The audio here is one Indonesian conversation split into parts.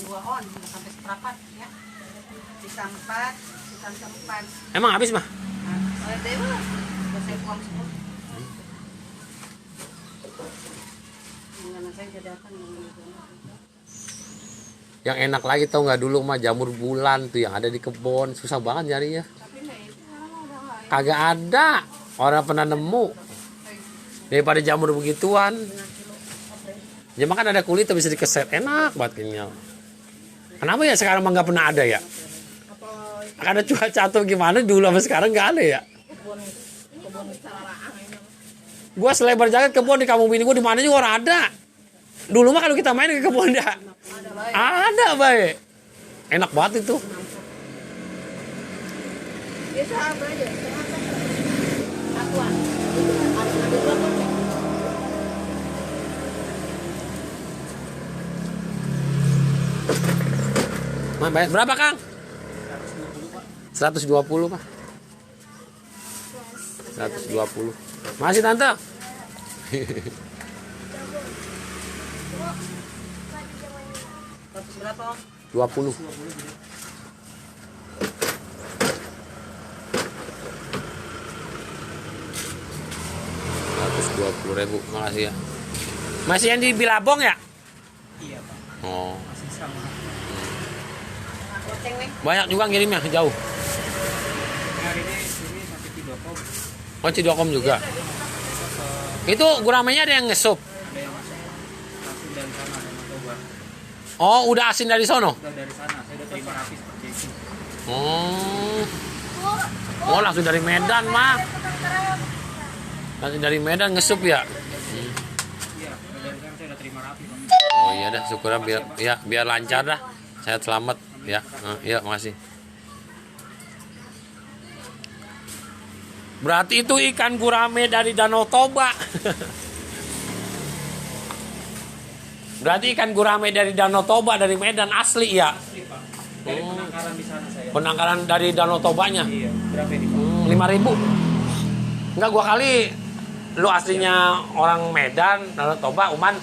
uang 2 on sampai seperempat ya. Sisa 4, sisa 4. Emang habis mah? Oleh dewa, saya uang semua. Dengan saya udah datang. Yang enak lagi tau nggak, dulu mah jamur bulan tuh yang ada di kebun, susah banget nyarinya. Kagak ada, orang pernah nemu. Daripada jamur begituan. Ya makan ada kulit bisa dikeset, enak banget kenyal. Kenapa ya sekarang mah nggak pernah ada ya? Karena cuaca atau gimana, dulu sama sekarang nggak ada ya. Gua selebar jalan kebun di kampung bini gua di mana juga orang ada. Dulu mah kalau kita main ke kebun dah. Ada baik. Enak banget itu. Biasa apa aja? Akuan. Bayar berapa, Kang? 120, Pak. 120. Masih, Tante? Berapa? 20. Rp120.000, makasih ya. Masih yang di Bilabong ya? Iya, Pak. Oh. Masih sama. Banyak juga ngirimnya jauh. Hari ini masih Cidokom. Oh, Cidokom juga. Itu guramenya ada yang ngesup. Ada yang masuk langsung dari sana, ada Matoba. Oh, udah asin dari sono? Udah dari sana, saya udah terima rapi seperti itu. Oh. Oh, langsung dari Medan, mah. Langsung dari Medan ngesup ya? Iya, udah dari sana saya udah terima rapi, Pak. Oh iya dah, syukuran biar lancar dah. Sehat selamat ya. Iya, makasih. Berarti itu ikan gurame dari Danau Toba. Berarti ikan gurame dari Danau Toba dari Medan asli ya? Asli, Pak. Dari penangkaran di sana saya. Penangkaran dari Danau Tobanya? Iya, berapa ini, Pak? 5.000. Enggak, gua kali lu aslinya orang Medan, Danau Toba, Uman,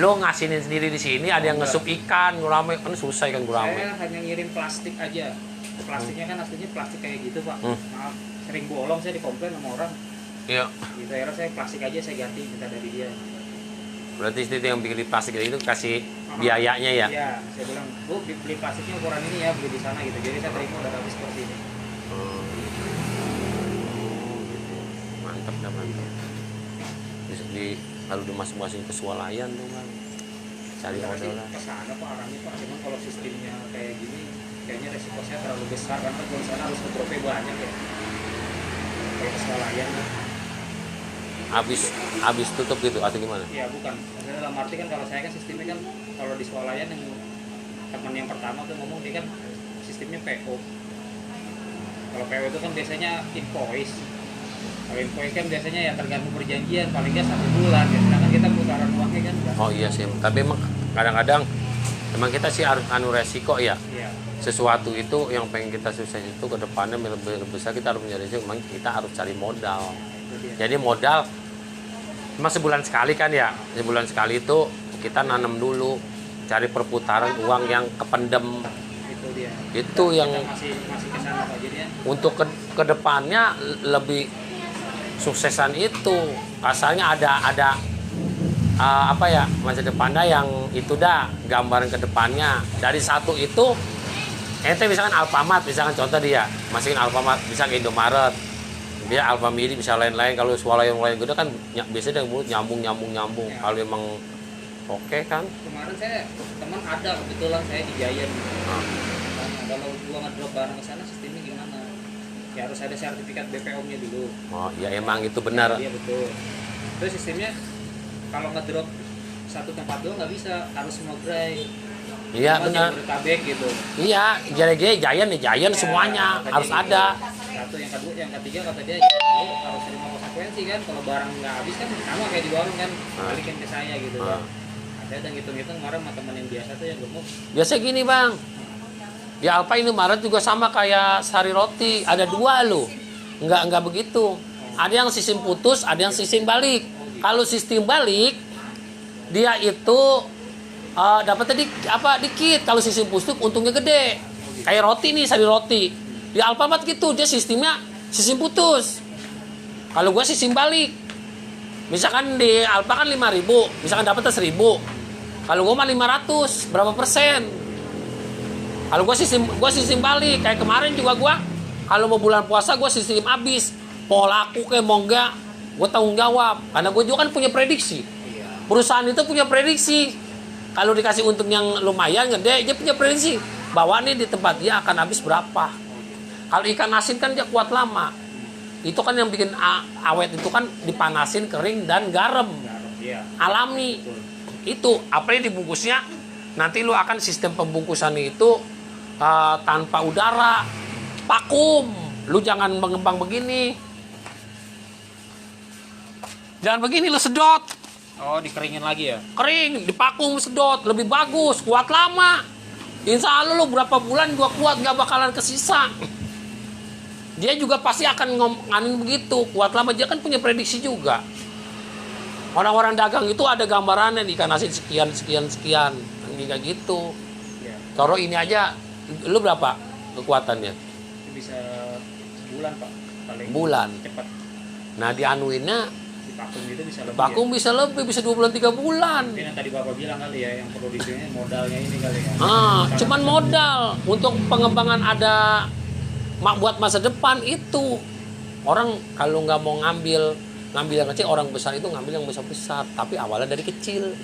lu ngasinin sendiri di sini, ada yang ngesup ikan gurame, kan susah ikan gurame. Saya hanya ngirim plastik aja. Plastiknya kan aslinya plastik kayak gitu, Pak. Maaf, sering bolong, saya dikomplain sama orang. Iya. Gitu, akhirnya saya plastik aja saya ganti, minta dari dia. Berarti itu yang bikin di plastik itu kasih biayanya ya? Iya, saya bilang, Bu, beli plastiknya ukuran ini ya, beli di sana gitu. Jadi saya terima udah habis seperti ini. Mantap dah, mantap. Kalau udah masuk-masuk ke swalayan tuh kan, cari modal lah. Kesana Pak, arahnya Pak, cuman kalau sistemnya kayak gini, kayaknya resiko saya terlalu besar kan, kalau sana harus ngedropnya banyak ya. Kayak ke swalayan kan. Habis tutup gitu atau gimana? Iya, bukan. Maksudnya dalam arti kan kalau saya kan sistemnya kan, kalau di swalayan yang teman yang pertama tuh ngomong, dia kan sistemnya PO. Kalau PO itu kan biasanya invoice. Kalau invoice kan biasanya ya tergantung perjanjian, paling nggak 1 bulan ya. Sedangkan kita putaran uangnya kan enggak. Oh iya sih, tapi emang kadang-kadang emang kita sih harus resiko ya. Iya. Sesuatu itu yang pengen kita sukses itu ke depannya lebih besar, kita harus mencari resiko, memang kita harus cari modal. Jadi modal emang sebulan sekali kan ya, sebulan sekali itu kita nanam dulu, cari perputaran uang yang kependem. Itu dia. Itu kita yang masih kesana Pak, jadinya untuk ke depannya lebih suksesan itu. Asalnya ada apa ya, masa depannya yang itu dah gambaran ke depannya. Dari satu itu ente misalkan Alfamart, misalkan contoh dia masukin Alfamart, bisa ke Indomaret, dia Alfamidi, bisa lain-lain. Kalau swalayan lain gede kan biasanya mulut nyambung ya. Kalau emang oke kan. kemarin saya teman ada kebetulan saya di Giant. Kalau gua ngedrop barang ke sana sistemnya gimana? Ya harus ada sertifikat BPOM-nya dulu. Oh ya emang itu benar. Iya betul. Terus sistemnya kalau ngedrop satu tempat doang nggak bisa, harus semua gerai. Iya benar. Jabodetabek gitu. Iya, Giant semuanya Kata harus dia ada. gitu. Satu, yang kedua, yang ketiga kata dia, ya, lu harus terima konsekuensi kan. Kalau barang nggak habis kan sama kayak di warung kan, balikin ke saya gitu kan. Saya udah ngitung-ngitung kemarin sama teman yang biasa tuh yang gemuk. Biasa gini bang, di Alfa Indomaret juga sama kayak sari roti, ada 2 loh. Enggak begitu. Ada yang sistem putus, ada yang sistem balik. Kalau sistem balik, dia itu dapatnya dikit. Kalau sistem pustuk untungnya gede. Kayak roti nih, sari roti. Di Alfamart gitu, dia sistemnya sistem putus. Kalau gue sistem balik. Misalkan di Alfa kan 5.000, misalkan dapatnya 1.000. Kalau gue mah 500, berapa persen? Kalau gue sistem balik. Kayak kemarin juga gue, kalau mau bulan puasa gue sistem habis. Mau laku kayak mau enggak, gue tanggung jawab. Karena gue juga kan punya prediksi. Perusahaan itu punya prediksi. Kalau dikasih untung yang lumayan gede, dia punya prediksi bahwa nih di tempat dia akan habis berapa. Kalau ikan asin kan dia kuat lama. Itu kan yang bikin awet itu kan dipanasin, kering, dan garam. Alami. Itu apa yang dibungkusnya. Nanti lu akan sistem pembungkusan itu tanpa udara, vakum. Lu jangan mengembang begini. Jangan begini, lu sedot. Oh, dikeringin lagi ya? Kering, dipakum, sedot. Lebih bagus, kuat lama. Insya Allah lu berapa bulan gua kuat, gak bakalan kesisa. Dia juga pasti akan nganin begitu. Kuat lama, dia kan punya prediksi juga. Orang-orang dagang itu ada gambarannya, ikan asin sekian. Kayak gitu. Kalau ini aja, lu berapa kekuatannya? Bisa sebulan, Pak. Paling bulan. Cepat. Nah, dianuinnya vakum itu bisa lebih. Vakum ya? Bisa lebih, bisa 2 bulan 3 bulan. Mungkin yang tadi Bapak bilang kali ya, yang perlu disini modalnya ini kali ya. Cuman modal untuk pengembangan ada buat masa depan itu. Orang kalau nggak mau ngambil yang kecil, orang besar itu ngambil yang besar. Tapi awalnya dari kecil.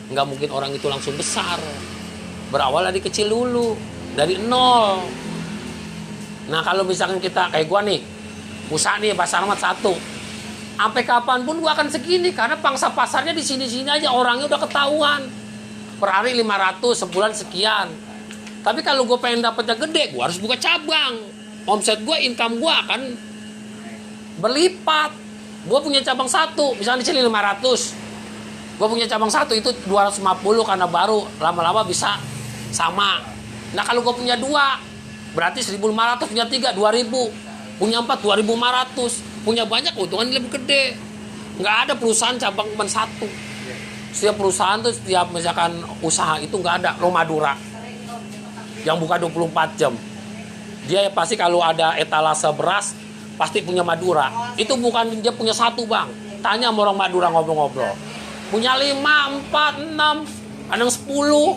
Nggak mungkin orang itu langsung besar. Berawal dari kecil dulu, dari nol. Nah, kalau misalkan kita kayak gua nih, usaha nih pasar amat 1. Sampai kapanpun gua akan segini karena pangsa pasarnya di sini-sini aja, orangnya udah ketahuan. Per hari 500, sebulan sekian. Tapi kalau gue pengen dapatnya gede, gue harus buka cabang. Omset gue, income gue akan berlipat. Gue punya cabang 1, misalnya di sini 500. Gue punya cabang 1 itu 250 karena baru, lama-lama bisa sama. Nah, kalau gue punya 2, berarti 1.500, punya 3, 2.000. Punya 4, 2.500. Punya banyak, keuntungan lebih gede. Nggak ada perusahaan cabang cuma 1. Setiap perusahaan tuh, setiap misalkan usaha itu nggak ada. Lo Madura yang buka 24 jam. Dia pasti kalau ada etalase beras, pasti punya Madura. Itu bukan dia punya 1, Bang. Tanya sama orang Madura ngobrol-ngobrol. Punya 5, 4, 6, kadang 10.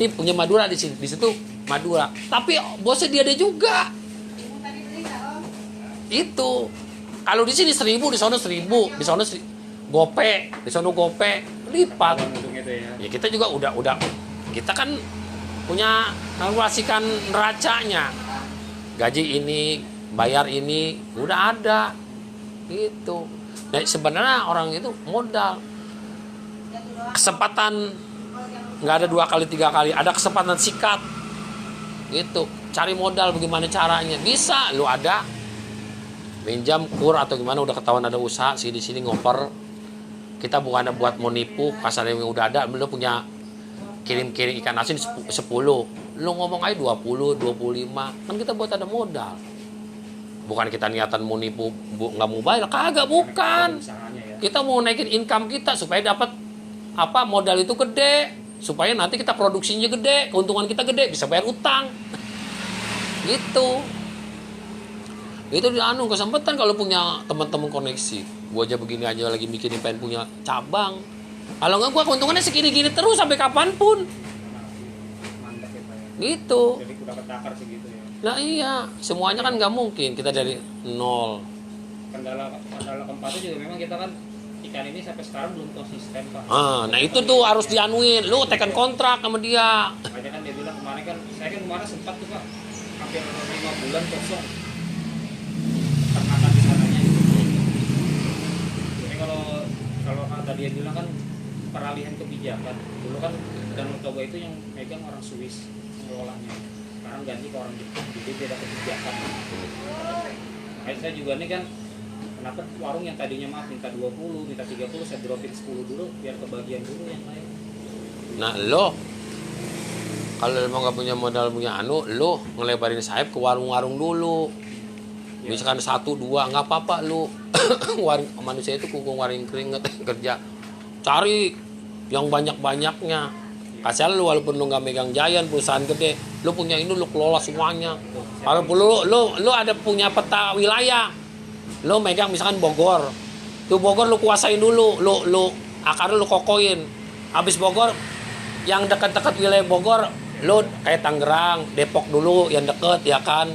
Ini punya Madura di sini. Di situ Madura. Tapi bosnya dia juga. Itu. Kalau di sini 1.000, di sana 1.000, di sana gope, di sana gope, lipat. Ya kita juga udah kita kan punya kalkulasikan neracanya. Gaji ini, bayar ini, udah ada. Gitu. Nah, sebenarnya orang itu modal. Kesempatan nggak ada 2 kali, 3 kali, ada kesempatan sikat. Gitu. Cari modal bagaimana caranya? Bisa, lu ada pinjam kur atau gimana, udah ketahuan ada usaha di sini ngoper. Kita bukan ada buat mau nipu, kasarnya yang udah ada, lu punya kirim ikan asin 10, lu ngomong aja 20, 25, kan kita buat ada modal. Bukan kita niatan mau nipu, nggak mau bayar, kagak, bukan. Kita mau naikin income kita supaya dapat modal itu gede, supaya nanti kita produksinya gede, keuntungan kita gede, bisa bayar utang. Gitu. Itu kesempatan kalau punya teman-teman koneksi. Gua aja begini aja lagi mikirin pengen punya cabang. Kalau enggak gua keuntungannya segini-gini terus sampai kapanpun. Mantap ya, Pak. Gitu. Jadi udah ketakar segitu ya. Nah iya, semuanya kan nggak mungkin kita dari nol. Kendala keempatnya juga memang kita kan ikan ini sampai sekarang belum konsisten, Pak. Nah itu tuh harus dianuin. Lu tekan kontrak sama dia. Makanya kan dia bilang kemarin kan, saya kan kemarin sempat tuh, Pak, hampir 5 bulan kosong ternakan di sananya gitu. Jadi kalau kata dia bilang kan peralihan kebijakan. Dulu kan Danau Toba itu yang megang orang Swiss mengelolanya. Sekarang ganti ke orang Jepang. Jadi beda kebijakan. Kayak saya juga nih kan, kenapa warung yang tadinya minta 20, minta 30, saya dropin 10 dulu biar kebagian dulu yang lain. Nah lo kalau emang nggak punya modal punya lo ngelebarin sayap ke warung-warung dulu. Misalkan 1, 2 nggak apa-apa lu. Warung manusia itu kungkung waring keringet kerja. Cari yang banyak-banyaknya. Asal lu walaupun lu nggak megang Giant perusahaan gede, lu punya ini lu kelola semuanya. Kalau lu ada punya peta wilayah, lu megang misalkan Bogor, tuh Bogor lu kuasain dulu, lu akar lu kokoin. Habis Bogor, yang dekat-dekat wilayah Bogor, lu kayak Tangerang, Depok dulu yang deket ya kan.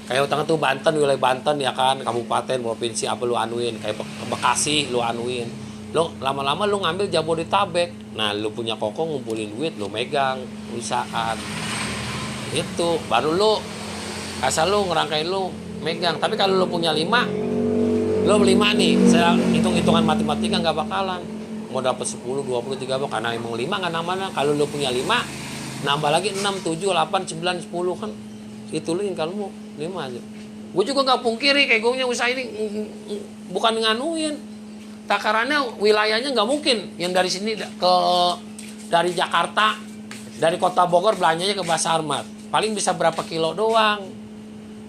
Kayak utang tuh Banten, wilayah Banten ya kan, kabupaten, provinsi apa lu anuin, kayak Bekasi lu anuin. Lu lama-lama lu ngambil Jabodetabek. Nah, lu punya koko ngumpulin duit, lu megang perusahaan. Itu baru lu asal lu ngerangkain lu megang. Tapi kalau lu punya 5, lu 5 nih, saya hitung-hitungan matematika nggak bakalan. Mau dapat 10, 20, 30 karena emang 5 nggak namanya. Kalau lu punya 5, nambah lagi 6, 7, 8, 9, 10 kan. Itu lu yang kalau mau 5 aja. Gue juga nggak pungkiri kayak gue punya usaha ini bukan nganuin. Takarannya wilayahnya nggak mungkin yang dari sini dari Jakarta, dari kota Bogor belanjanya ke Pasar Ahmad. Paling bisa berapa kilo doang.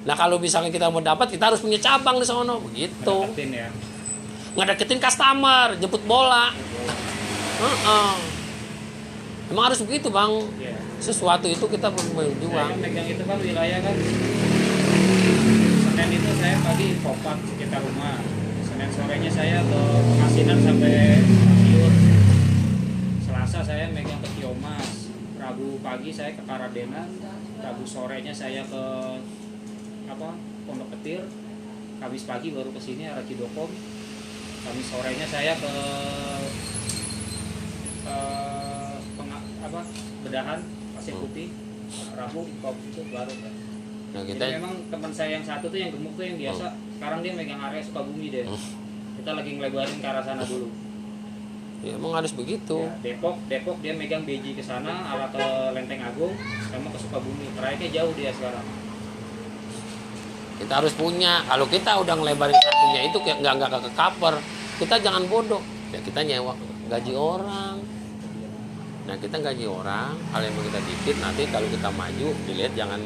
Nah kalau misalnya kita mau dapat, kita harus punya cabang di sono begitu. Ngedeketin ya. Ngedeketin customer, jemput bola. Emang harus begitu bang. Iya. Sesuatu itu kita Saya berjuang. kan megang itu kan wilayah kan. Senin itu saya pagi Popak sekitar rumah. Senin sorenya saya ke Pengasinan sampai Masiur. Selasa saya megang ke Kiomas. Rabu pagi saya ke Karadenan. Rabu sorenya saya ke Pondok Petir. Kamis pagi baru ke sini arah Cidokom. Kamis sorenya saya ke Bedahan Pasir Putih. Rabu Kop itu baru kan. Nah, Jadi kita memang teman saya yang satu tuh yang gemuk tuh yang biasa. Sekarang dia megang area Sukabumi deh. Kita lagi ngelebarin ke arah sana dulu. ya, emang harus begitu. Ya, Depok dia megang BJ ke sana, arah ke Lenteng Agung, sama ke Sukabumi. Trayeknya jauh dia sekarang. Kita harus punya. Kalau kita udah ngelebarin satunya itu kayak nggak ke cover, kita jangan bodoh. Ya kita nyewa gaji orang. Nah kita gaji orang, hal yang mau kita dikit. Nanti kalau kita maju dilihat jangan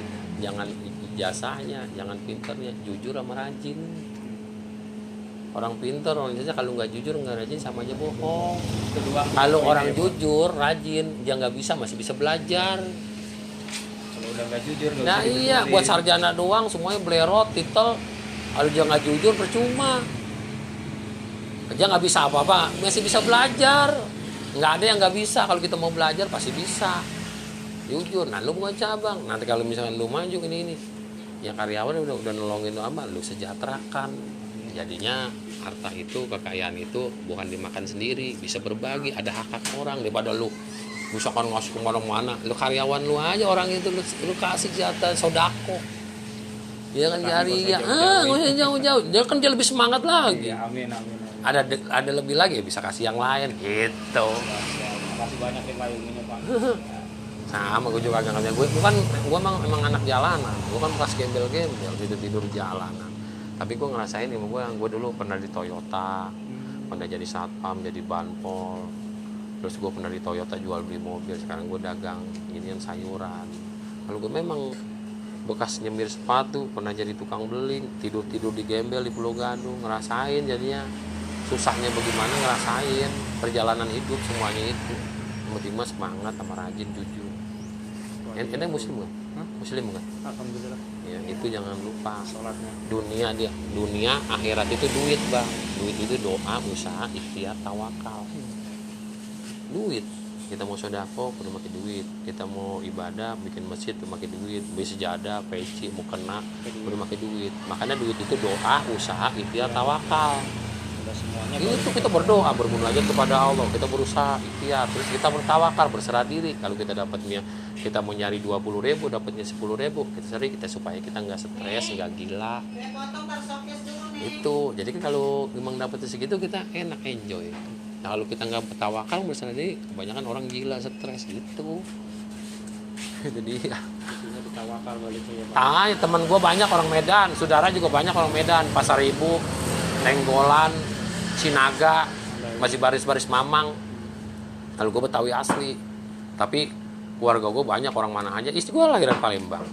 jasanya, jangan pinternya, jujur sama rajin. Orang pinter, orang jasa kalau nggak jujur nggak rajin sama aja bohong. Kedua, Kalau orang jujur, rajin, dia nggak bisa masih bisa belajar. kalau udah nggak jujur nggak Nah bisa iya, dibenerin. buat sarjana doang semuanya belerot, titel. Kalau dia nggak jujur percuma. Dia nggak bisa apa-apa, masih bisa belajar. Nggak ada yang nggak bisa. Kalau kita mau belajar pasti bisa. Jujur. Nah lu bukan cabang. Nanti kalau misalnya lu maju ini, ya karyawan udah nolongin lu apa, lu sejahterakan. Jadinya harta itu, kekayaan itu bukan dimakan sendiri, bisa berbagi. Ada hak orang daripada lu misalkan ngasih kemana-mana. Lu karyawan lu aja orang itu lu kasih jatah sodako. Dia kan jari ya, nggak usah jauh-jauh. Dia kan dia lebih semangat lagi. Iya, amin. Ada lebih lagi bisa kasih yang lain gitu. Makasih banyak yang layunginnya Pak. Sama gue juga agak gue emang anak jalanan. Gue kan bekas gembel-gembel tidur jalanan. Tapi gue ngerasain gue dulu pernah di Toyota, pernah jadi satpam, jadi banpol. Terus gue pernah di Toyota jual beli mobil. Sekarang gue dagang ginian sayuran. Kalau gue memang bekas nyemir sepatu, pernah jadi tukang beling, tidur di gembel di Pulau Gadung, ngerasain jadinya susahnya bagaimana, ngerasain perjalanan hidup semuanya itu. Penting semangat sama rajin, jujur. Ente muslim kan? Muslim kan? Alhamdulillah. Ya, itu jangan lupa. Sholatnya. Dunia akhirat itu duit, Bang. Duit itu doa, usaha, ikhtiar, tawakal. Duit. Kita mau sedekah perlu pakai duit. Kita mau ibadah, bikin masjid perlu pakai duit. Beli sejadah, peci, mau kena perlu pakai duit. Makanya duit itu doa, usaha, ikhtiar, tawakal. Udah semuanya. Itu kita berdoa, bermunajat kepada Allah, kita berusaha ikhtiar, terus kita bertawakal, berserah diri. Kalau kita dapatnya, kita mau nyari 20.000, dapatnya 10.000, kita sering kita supaya kita nggak stres, nggak gila. Itu, jadi kan kalau memang dapatnya segitu kita enak enjoy. Nah, kalau kita nggak bertawakal, berserah diri, kebanyakan orang gila, stres gitu. Jadi ya. Intinya ditawakal baliknya ya Pak. Teman gue banyak orang Medan, saudara juga banyak orang Medan, Pasar Ibu, Nenggolan, Sinaga, masih baris-baris Mamang. Kalau gue Betawi asli, tapi keluarga gue banyak orang mana aja. Istri gue lahiran Palembang.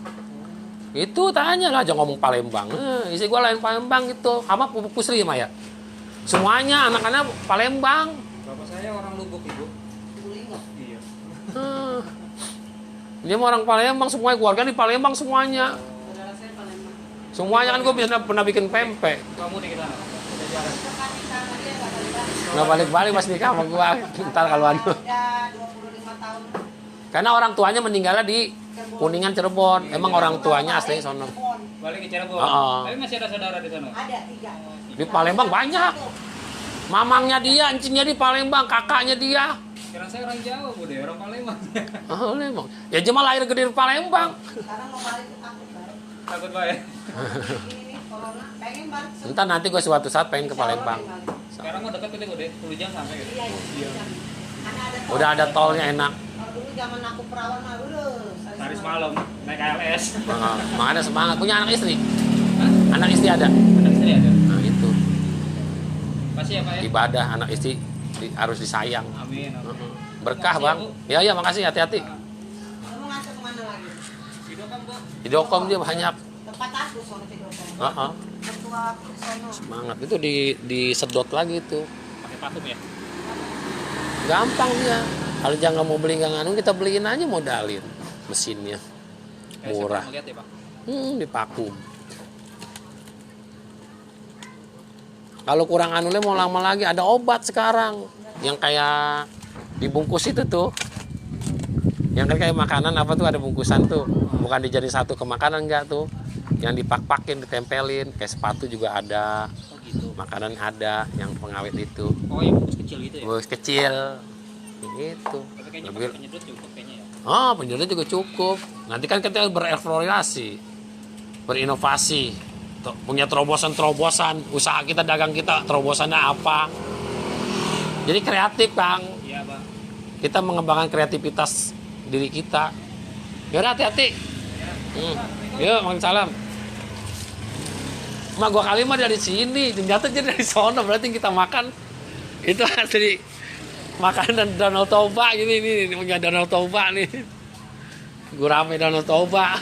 Itu tanya lah, jangan ngomong Palembang. Istri gue lahiran Palembang gitu, sama Pupuk Pusri Maya. Semuanya anak-anak Palembang. Bapak saya orang Lubuk Ibu. Iya. Dia mah orang Palembang semuanya, keluarga di Palembang semuanya. Saudara saya Palembang. Semuanya kan gue pernah bikin pempek. Kamu di sana. Ada jalan. Sekali sama dia nggak balik-balik. Nggak balik-balik pas nikah sama gue. Ntar kalau anu. Udah 25 tahun. Karena orang tuanya meninggalnya di Kuningan Cirebon. Emang orang tuanya asli sono. Balik ke Cirebon. Heeh. Tapi masih ada saudara di sana. Ada 3. Di Palembang banyak. Mamangnya dia, encingnya di Palembang, kakaknya dia. Sekarang saya orang Jawa, Bu, deh, orang Palembang. Oh, Palembang. Ya cuma lahir gede di Palembang. Sekarang mau balik ke takut balik. Takut banget. Ini nih corona pengen balik. Entar nanti gue suatu saat pengen ke Palembang. Sekarang mau deket itu, Bu, deh. 10 jam sampai gitu. Iya. Karena ada tol. Udah ada tolnya enak. Kalau dulu zaman aku perawan mah dulu. Hari semalam naik KLS. Makanya semangat. Punya anak istri? Anak istri ada? Ada istri ada. Nah itu. Masih ya, Pak ya? Ibadah anak istri harus disayang. Amin. Amin. Berkah Makasih, bang. Bu. Ya ya makasih, hati-hati. Kamu ngantar kemana lagi? Hidupkan, Bu. Di Dokom dia banyak. Tempat aku sono Cidokan. Heeh. Ketua aku di sono. Semangat itu disedot lagi itu. Pakai vakum ya? Gampang dia. Kalau jangan mau beli nggak nganu, kita beliin aja modalin mesinnya. Murah. Saya lihat ya, Pak. Dipakum. Kalau kurang anulnya mau lama lagi ada obat sekarang yang kayak dibungkus itu tuh. Yang kan kayak makanan apa tuh ada bungkusan tuh. Bukan dijadiin satu ke makanan enggak tuh. Yang dipak-pakin, ditempelin, kayak sepatu juga ada. Oh gitu. Makanan ada yang pengawet itu. Oh, yang bungkus kecil gitu ya? Bungkus kecil. Gitu. Tapi kayaknya Lebih- pakai penyedot cukup kayaknya ya. Oh, penjualnya juga cukup. Nanti kan kita bereksplorasi, berinovasi, punya terobosan-terobosan, usaha kita, dagang kita, terobosannya apa. Jadi kreatif, Kang. Iya, Bang. Kita mengembangkan kreativitas diri kita. Yaudah, hati-hati. Yuk, Mang salam. Mak gua kali mah dari sini, ternyata jadi dari sono, berarti kita makan itu asli makanan Danau Toba gini nih, punya Danau Toba nih. Gurame Danau Toba.